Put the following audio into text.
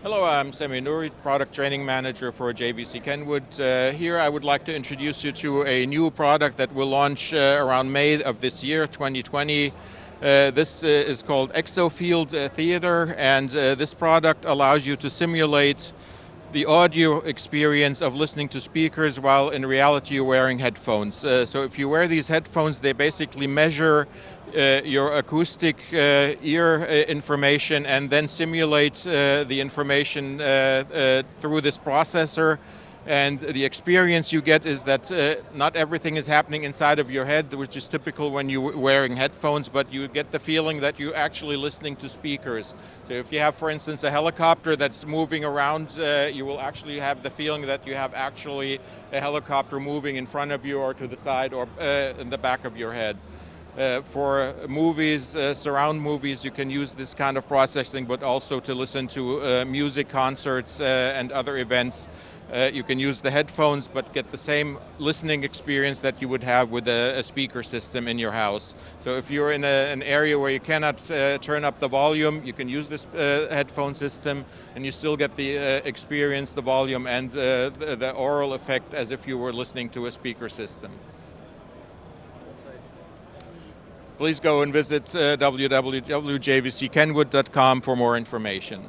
Hello, I'm Sami Nouri, Product Training Manager for JVC Kenwood. Here I would like to introduce you to a new product that will launch around May of this year, 2020. This is called Exofield Theater, and this product allows you to simulate the audio experience of listening to speakers while in reality you're wearing headphones. So if you wear these headphones, they basically measure your acoustic ear information and then simulate the information through this processor. And the experience you get is that not everything is happening inside of your head, which is typical when you're wearing headphones, but you get the feeling that you're actually listening to speakers. So if you have, for instance, a helicopter that's moving around, you will actually have the feeling that you have actually a helicopter moving in front of you or to the side or in the back of your head. For movies, surround movies, you can use this kind of processing, but also to listen to music concerts and other events. You can use the headphones, but get the same listening experience that you would have with a speaker system in your house. So if you're in an area where you cannot turn up the volume, you can use this headphone system, and you still get the experience, the volume, and the aural effect as if you were listening to a speaker system. Please go and visit www.jvckenwood.com for more information.